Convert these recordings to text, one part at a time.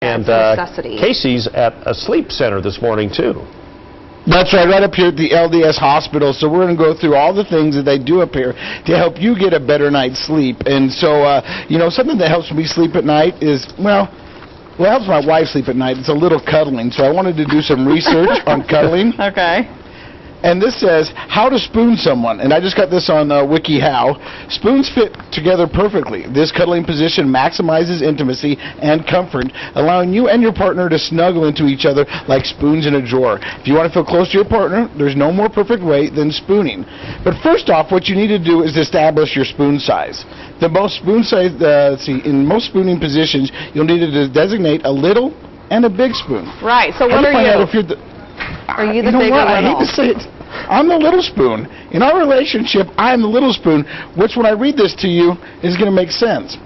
And Casey's at a sleep center this morning, too. That's right up here at the LDS Hospital. So we're going to go through all the things that they do up here to help you get a better night's sleep. And so, you know, something that helps me sleep at night is, well, it helps my wife sleep at night. It's a little cuddling. So I wanted to do some research on cuddling. Okay. And this says, how to spoon someone. And I just got this on WikiHow. Spoons fit together perfectly. This cuddling position maximizes intimacy and comfort, allowing you and your partner to snuggle into each other like spoons in a drawer. If you want to feel close to your partner, there's no more perfect way than spooning. But first off, what you need to do is establish your spoon size. The most spoon size, in most spooning positions, you'll need to designate a little and a big spoon. Right, so what are you? Are you the big or little? I hate to say it. I'm the little spoon. In our relationship, I'm the little spoon, which when I read this to you is going to make sense.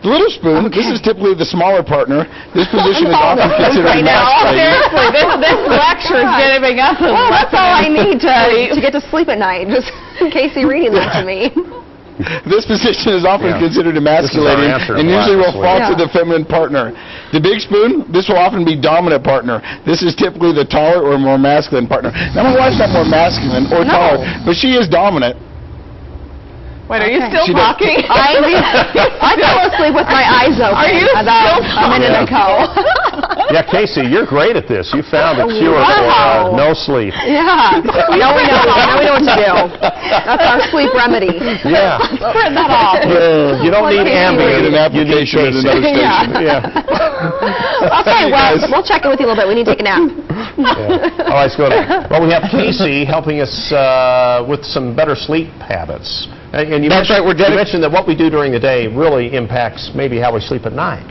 The little spoon, this is typically the smaller partner. This position is often considered masculine. Seriously, this lecture is giving us a Well, that's all I need to get to sleep at night, just Casey reading that to me. This position is often considered emasculating and usually will fall to the feminine partner. The big spoon, this will often be dominant partner. This is typically the taller or more masculine partner. Now, my wife's not more masculine or taller, but she is dominant. Wait, are you still talking? I fell asleep with my eyes open. Are you about a minute ago? Yeah, Casey, you're great at this. You found a cure for no sleep. Yeah. Now we know what to do. That's our sleep remedy. Yeah. Spread that off. You don't need Ambien. An application at another station. Okay, well, we'll check in with you a little bit. We need to take a nap. All right, let's go to. Well, we have Casey helping us with some better sleep habits. And you mentioned that what we do during the day really impacts maybe how we sleep at night.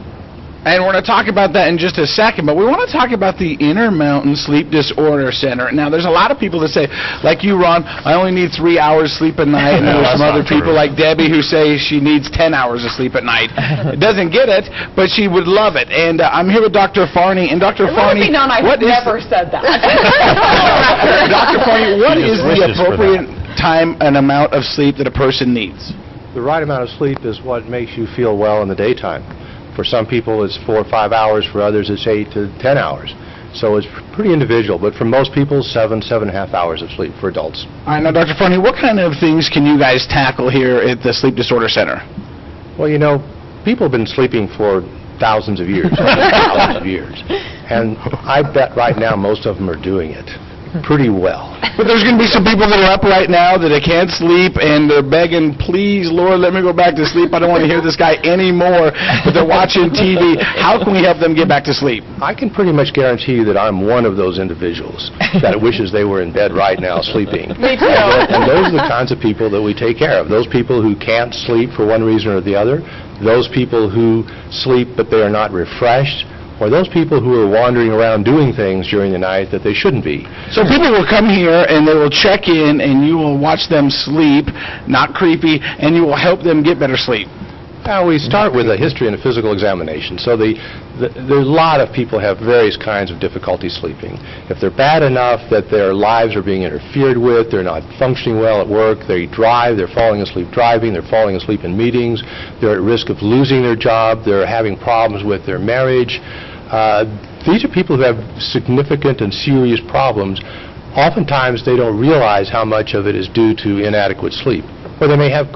And we're going to talk about that in just a second, but we want to talk about the Intermountain Sleep Disorder Center. Now, there's a lot of people that say, like you, Ron, I only need 3 hours sleep at night, and there's some other people like Debbie who say she needs 10 hours of sleep at night. Doesn't get it, but she would love it. And I'm here with Dr. Farney. And Dr. Farney, I've never said that. Dr. Farney, what is the appropriate time and amount of sleep that a person needs? The right amount of sleep is what makes you feel well in the daytime. For some people it's 4 or 5 hours, for others it's 8 to 10 hours. So it's pretty individual, but for most people 7.5 hours of sleep for adults. All right, now Dr. Farney, what kind of things can you guys tackle here at the Sleep Disorder Center? Well, you know, people have been sleeping for thousands of years, thousands of years. And I bet right now most of them are doing it pretty well. But there's going to be some people that are up right now that they can't sleep and they're begging, please, Lord, let me go back to sleep. I don't want to hear this guy anymore. But they're watching TV. How can we help them get back to sleep? I can pretty much guarantee you that I'm one of those individuals that wishes they were in bed right now sleeping. Me too. And those are the kinds of people that we take care of. Those people who can't sleep for one reason or the other. Those people who sleep but they are not refreshed. Or those people who are wandering around doing things during the night that they shouldn't be. So people will come here and they will check in and you will watch them sleep, not creepy, and you will help them get better sleep. Now, we start with a history and a physical examination. So a lot of people have various kinds of difficulty sleeping. If they're bad enough that their lives are being interfered with, they're not functioning well at work, they drive, they're falling asleep driving, they're falling asleep in meetings, they're at risk of losing their job, they're having problems with their marriage. These are people who have significant and serious problems. Oftentimes they don't realize how much of it is due to inadequate sleep. Or they may have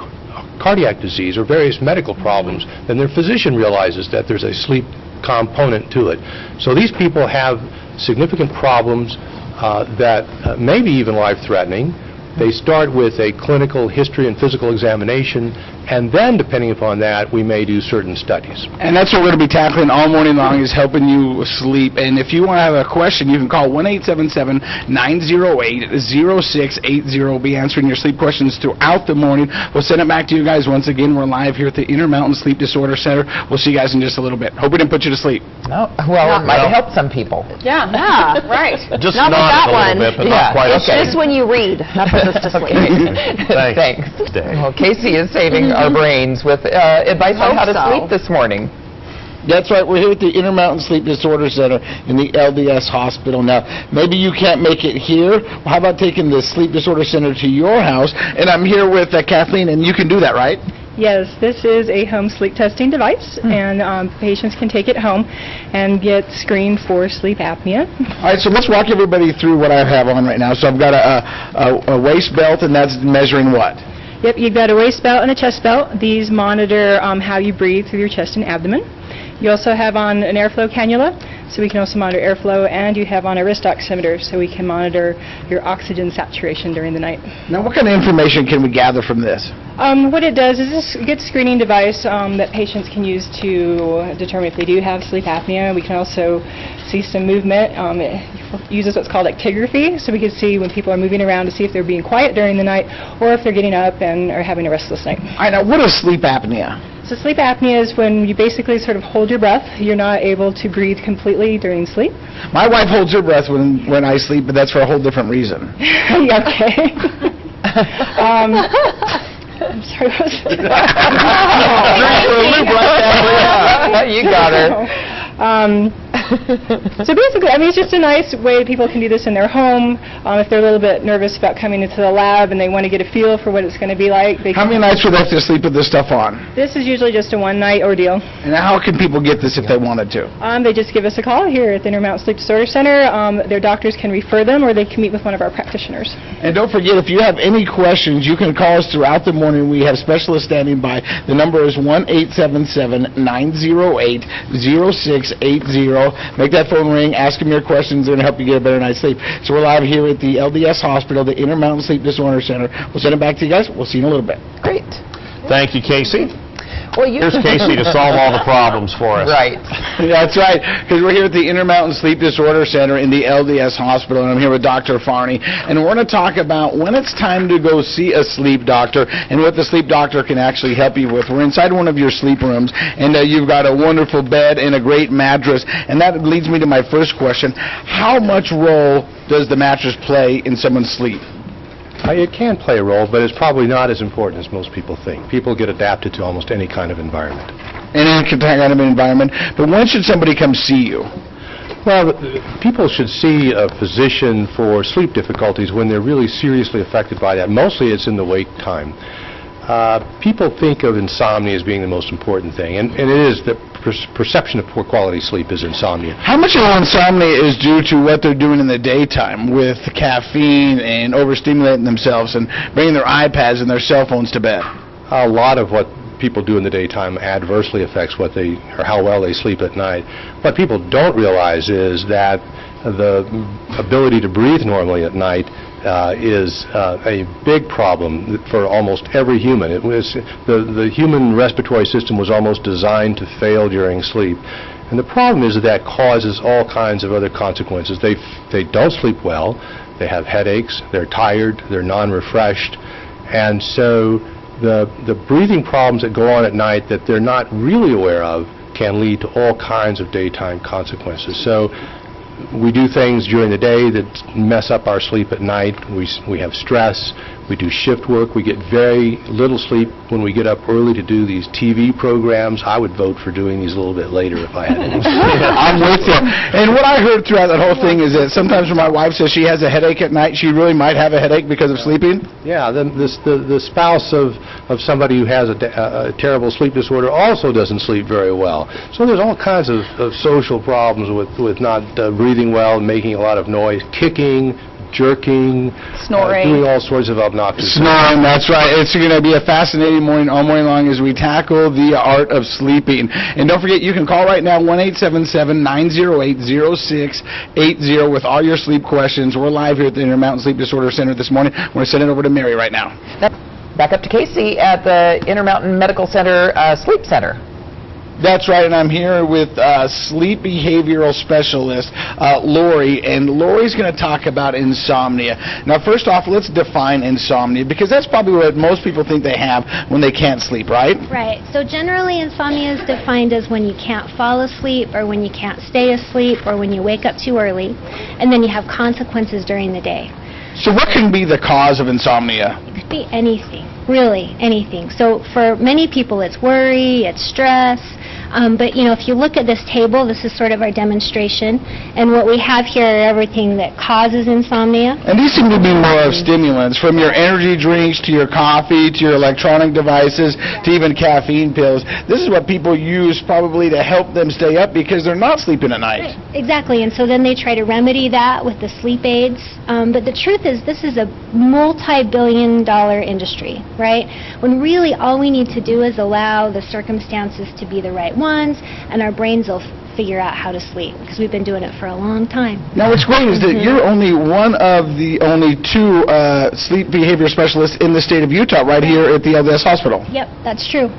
cardiac disease or various medical problems, and their physician realizes that there's a sleep component to it. So these people have significant problems that may be even life-threatening. They start with a clinical history and physical examination, and then, depending upon that, we may do certain studies. And that's what we're going to be tackling all morning long, is helping you sleep. And if you want to have a question, you can call 1-877-908-0680. We'll be answering your sleep questions throughout the morning. We'll send it back to you guys once again. We're live here at the Intermountain Sleep Disorder Center. We'll see you guys in just a little bit. Hope we didn't put you to sleep. No, well, it might have helped some people. Yeah, right. Just Not with that a little bit, but not quite. It's just when you read. That puts us to sleep. Thanks. Well, Casey is saving our brains with advice on how to sleep this morning. That's right. We're here at the Intermountain Sleep Disorder Center in the LDS Hospital. Now, maybe you can't make it here. Well, how about taking the Sleep Disorder Center to your house? And I'm here with Kathleen, and you can do that, right? Yes, this is a home sleep testing device, and patients can take it home and get screened for sleep apnea. All right, so let's walk everybody through what I have on right now. So I've got a waist belt, and that's measuring what? Yep, you've got a waist belt and a chest belt. These monitor how you breathe through your chest and abdomen. You also have on an airflow cannula, so we can also monitor airflow, and you have on a wrist oximeter, so we can monitor your oxygen saturation during the night. Now, what kind of information can we gather from this? What it does is this good screening device that patients can use to determine if they do have sleep apnea. We can also see some movement. It uses what's called actigraphy, so we can see when people are moving around to see if they're being quiet during the night or if they're getting up and are having a restless night. All right, now what is sleep apnea? So sleep apnea is when you basically sort of hold your breath. You're not able to breathe completely during sleep. My wife holds her breath when I sleep, but that's for a whole different reason. Okay. I'm sorry, what was it? You got her. So basically, I mean, it's just a nice way people can do this in their home. If they're a little bit nervous about coming into the lab and they want to get a feel for what it's going to be like. How many nights would they have to sleep with this stuff on? This is usually just a one-night ordeal. And how can people get this if they wanted to? They just give us a call here at the Intermountain Sleep Disorder Center. Their doctors can refer them, or they can meet with one of our practitioners. And don't forget, if you have any questions, you can call us throughout the morning. We have specialists standing by. The number is 1-877-908-0680. Make that phone ring, ask them your questions, they're going to help you get a better night's sleep. So we're live here at the LDS Hospital, the Intermountain Sleep Disorder Center. We'll send it back to you guys. We'll see you in a little bit. Great. Thank you, Casey. Well, Here's Casey to solve all the problems for us. Right. That's right, because we're here at the Intermountain Sleep Disorder Center in the LDS Hospital, and I'm here with Dr. Farney, and we're going to talk about when it's time to go see a sleep doctor and what the sleep doctor can actually help you with. We're inside one of your sleep rooms, and you've got a wonderful bed and a great mattress, and that leads me to my first question. How much role does the mattress play in someone's sleep? It can play a role, but it's probably not as important as most people think. People get adapted to almost any kind of environment. Any kind of environment. But when should somebody come see you? Well, people should see a physician for sleep difficulties when they're really seriously affected by that. Mostly it's in the wake time. People think of insomnia as being the most important thing, and it is. The perception of poor quality sleep is insomnia. How much of insomnia is due to what they're doing in the daytime with caffeine and overstimulating themselves and bringing their iPads and their cell phones to bed? A lot of what people do in the daytime adversely affects what they or how well they sleep at night. What people don't realize is that the ability to breathe normally at night is a big problem for almost every human. It was the human respiratory system was almost designed to fail during sleep, and the problem is that causes all kinds of other consequences. They don't sleep well. They have headaches. They're tired. They're non-refreshed, and so the breathing problems that go on at night that they're not really aware of can lead to all kinds of daytime consequences. So we do things during the day that mess up our sleep at night. We have stress. We do shift work. We get very little sleep when we get up early to do these TV programs. I would vote for doing these a little bit later if I had to. I'm with you. And what I heard throughout that whole thing is that sometimes when my wife says she has a headache at night, she really might have a headache because of sleeping. Yeah, the spouse of somebody who has a terrible sleep disorder also doesn't sleep very well. So there's all kinds of social problems with not breathing well, making a lot of noise, kicking, jerking, Snoring. Doing all sorts of obnoxious things. Snoring, that's right. It's going to be a fascinating morning all morning long as we tackle the art of sleeping. And don't forget, you can call right now, 1-877-908-0680 with all your sleep questions. We're live here at the Intermountain Sleep Disorder Center this morning. We're going to send it over to Mary right now. Back up to Casey at the Intermountain Medical Center Sleep Center. That's right, and I'm here with sleep behavioral specialist Lori, and Lori's going to talk about insomnia. Now, first off, let's define insomnia, because that's probably what most people think they have when they can't sleep, right? Right. So generally, insomnia is defined as when you can't fall asleep, or when you can't stay asleep, or when you wake up too early, and then you have consequences during the day. So what can be the cause of insomnia? It could be anything, really anything. So for many people, it's worry, it's stress, But, you know, if you look at this table, this is sort of our demonstration, and what we have here are everything that causes insomnia. And these seem to be more of stimulants, from your energy drinks to your coffee to your electronic devices to even caffeine pills. This is what people use probably to help them stay up because they're not sleeping at night. Right. Exactly, and so then they try to remedy that with the sleep aids. But the truth is, this is a multi-billion-dollar industry, right? When really all we need to do is allow the circumstances to be the right ones, and our brains will figure out how to sleep, because we've been doing it for a long time. Now, what's great is that you're only one of the only 2 sleep behavior specialists in the state of Utah right here at the LDS Hospital. Yep, that's true.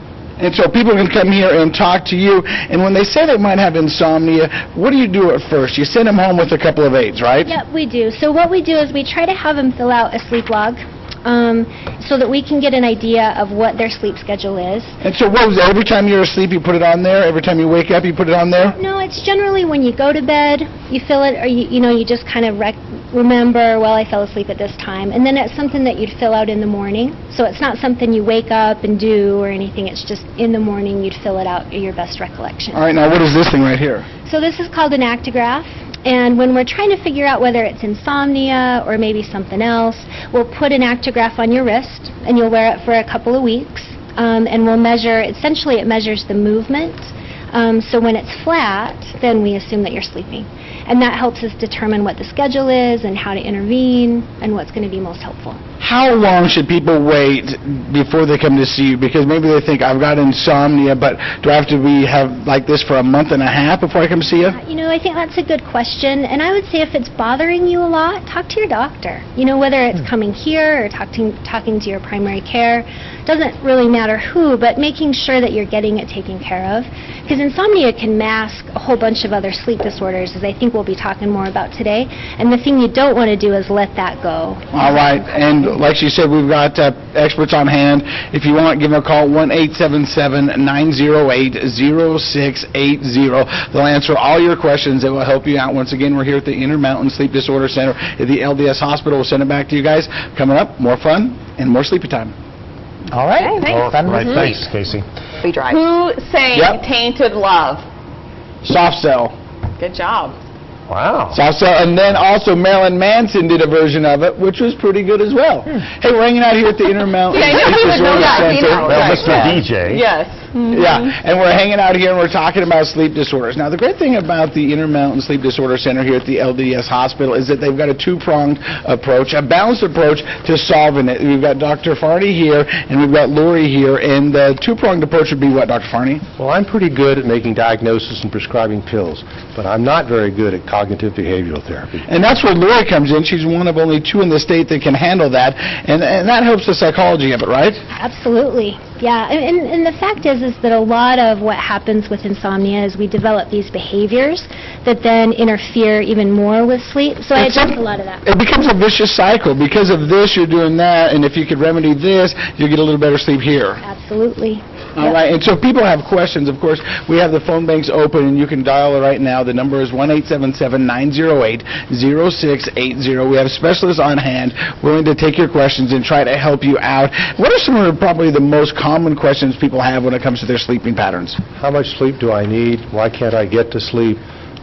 And so people can come here and talk to you, and when they say they might have insomnia, what do you do at first? You send them home with a couple of aids, right? Yep, we do. So what we do is we try to have them fill out a sleep log, so that we can get an idea of what their sleep schedule is. And so what was it? Every time you're asleep, you put it on there? Every time you wake up, you put it on there? No, it's generally when you go to bed, you fill it, or you just kind of remember, well, I fell asleep at this time. And then it's something that you'd fill out in the morning. So it's not something you wake up and do or anything. It's just in the morning you'd fill it out at your best recollection. All right, now what is this thing right here? So this is called an actigraph. And when we're trying to figure out whether it's insomnia or maybe something else, we'll put an actigraph on your wrist, and you'll wear it for a couple of weeks. And we'll measure, essentially it measures the movement. So when it's flat, then we assume that you're sleeping. And that helps us determine what the schedule is and how to intervene and what's going to be most helpful. How long should people wait before they come to see you? Because maybe they think, I've got insomnia, but do I have to have like this for a month and a half before I come see you? You know, I think that's a good question. And I would say if it's bothering you a lot, talk to your doctor. You know, whether it's coming here or talking to your primary care. Doesn't really matter who, but making sure that you're getting it taken care of. Because insomnia can mask a whole bunch of other sleep disorders, as I think we'll be talking more about today. And the thing you don't want to do is let that go. All right. And like she said, we've got experts on hand. If you want, give them a call, 1-877-908-0680. They'll answer all your questions. They will help you out. Once again, we're here at the Intermountain Sleep Disorder Center at the LDS Hospital. We'll send it back to you guys. Coming up, more fun and more sleepy time. All right. All right, thanks, Casey. We drive. Who sang Tainted Love? Soft Cell. Good job. Wow. Soft Cell. And then also Marilyn Manson did a version of it, which was pretty good as well. Hey, we're hanging out here at the Intermountain Sleep Disorder Center. Well, Mr. DJ. Yes. Yeah, and we're hanging out here and we're talking about sleep disorders. Now, the great thing about the Intermountain Sleep Disorder Center here at the LDS Hospital is that they've got a 2-pronged approach, a balanced approach to solving it. We've got Dr. Farney here and we've got Lori here, and the 2-pronged approach would be what, Dr. Farney? Well, I'm pretty good at making diagnosis and prescribing pills, but I'm not very good at cognitive behavioral therapy. And that's where Lori comes in. She's one of only 2 in the state that can handle that, and that helps the psychology of it, right? Absolutely. Yeah, and the fact is that a lot of what happens with insomnia is we develop these behaviors that then interfere even more with sleep. So I address a lot of that. It becomes a vicious cycle. Because of this, you're doing that, and if you could remedy this, you'll get a little better sleep here. Absolutely. All right, and so if people have questions, of course, we have the phone banks open, and you can dial it right now. The number is 1-877-908-0680. We have specialists on hand willing to take your questions and try to help you out. What are some of probably the most common questions people have when it comes to their sleeping patterns? How much sleep do I need? Why can't I get to sleep?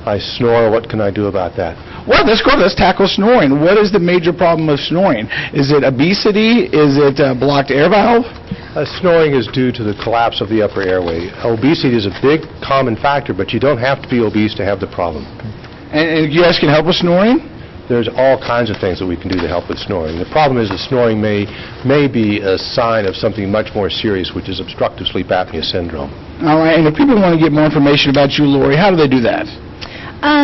I snore. What can I do about that? Well, let's tackle snoring. What is the major problem of snoring? Is it obesity? Is it a blocked air valve? Snoring is due to the collapse of the upper airway. Obesity is a big common factor, but you don't have to be obese to have the problem. And you guys can help with snoring? There's all kinds of things that we can do to help with snoring. The problem is that snoring may be a sign of something much more serious, which is obstructive sleep apnea syndrome. All right, and if people want to get more information about you, Lori, how do they do that?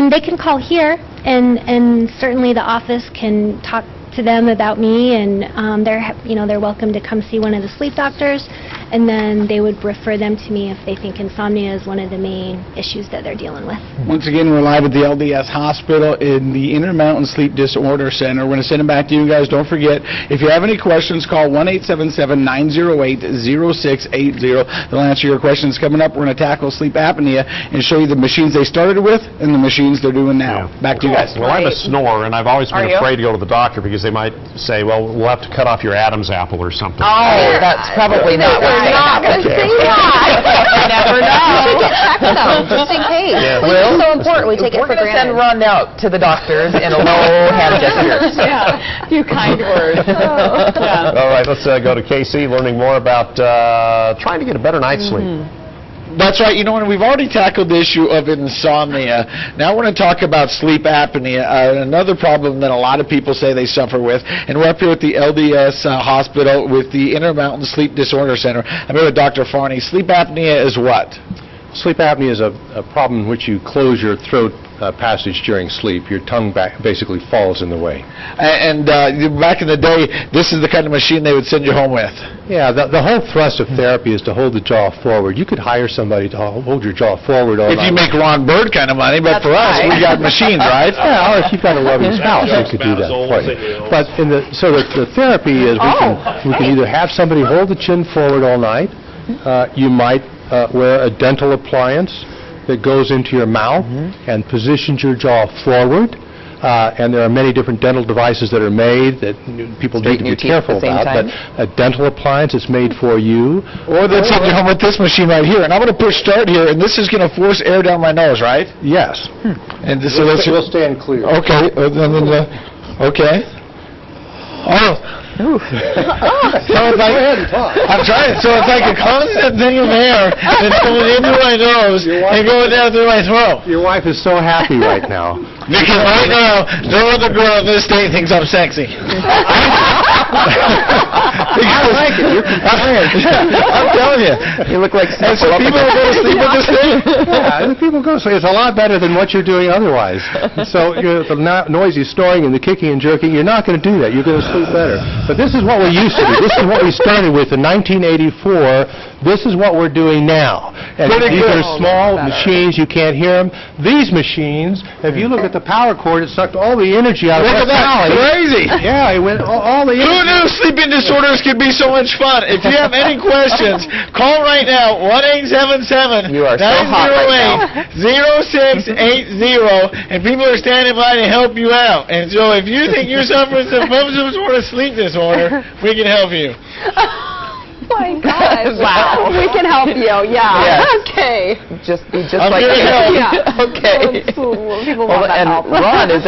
They can call here, and certainly the office can talk to them about me, and they're welcome to come see one of the sleep doctors, and then they would refer them to me if they think insomnia is one of the main issues that they're dealing with. Once again, we're live at the LDS Hospital in the Intermountain Sleep Disorder Center. We're going to send them back to you guys. Don't forget, if you have any questions, call 1-877-908-0680. They'll answer your questions. Coming up, we're going to tackle sleep apnea and show you the machines they started with and the machines they're doing now. Yeah. Back to you guys. Well, I'm a snorer, and I've always been afraid to go to the doctor because they might say, well, we'll have to cut off your Adam's apple or something. Oh, that's probably not what's not going to say that. You never know. You should get checked, though, just in case. Yeah. Sleep is so important. We take it for We're going to granted. send Ron out to the doctors in a low hand gesture. Yeah, a few kind words. Yeah. All right, let's go to Casey, learning more about trying to get a better night's sleep. That's right. You know, and we've already tackled the issue of insomnia. Now we're going to talk about sleep apnea, another problem that a lot of people say they suffer with. And we're up here at the LDS Hospital with the Intermountain Sleep Disorder Center. I'm here with Dr. Farney. Sleep apnea is what? Sleep apnea is a problem in which you close your throat passage during sleep. Your tongue basically falls in the way. And back in the day, this is the kind of machine they would send you home with. Yeah, the whole thrust of therapy is to hold the jaw forward. You could hire somebody to hold your jaw forward all If you night. make Ron Bird kind of money, but for us, we got machines, right? Yeah, or if you've got a loving spouse, you could do that for you. But so the therapy is we can either have somebody hold the chin forward all night. You might wear a dental appliance that goes into your mouth and positions your jaw forward. And there are many different dental devices that are made that people need to be careful about. But a dental appliance is made for you. Or they'll send you home with this machine right here. And I'm going to push start here, and this is going to force air down my nose, right? Yes. And this We'll stand clear. Okay. Okay. Oh. So it's like, I'm trying. So it's like a constant thing of air that's going into my nose and going down through my throat. Your wife is so happy right now. Because right now, no other girl in this state thinks I'm sexy. I like it. You're compliant. I'm telling you. You look like And so people will go to sleep with this thing. Yeah, the people go to sleep. It's a lot better than what you're doing otherwise. So the noisy snoring and the kicking and jerking, you're not going to do that. You're going to sleep better. But this is what we used to do. This is what we started with in 1984. This is what we're doing now. And these are small machines. You can't hear them. These machines, if you look at the power cord, it sucked all the energy out of Look at that. Crazy. Yeah, it went all the energy. Who knew sleeping disorders could be so much fun? If you have any questions, call right now, 1-877-908-0680, You are so hot right and people are standing by to help you out. And so if you think you're suffering from some sort of sleep disorder, we can help you. Oh my God. Wow. We can help you. Yeah. Yes. Okay. Just be I'm like here to help. Yeah. Okay. People Well, want that and help. Ron is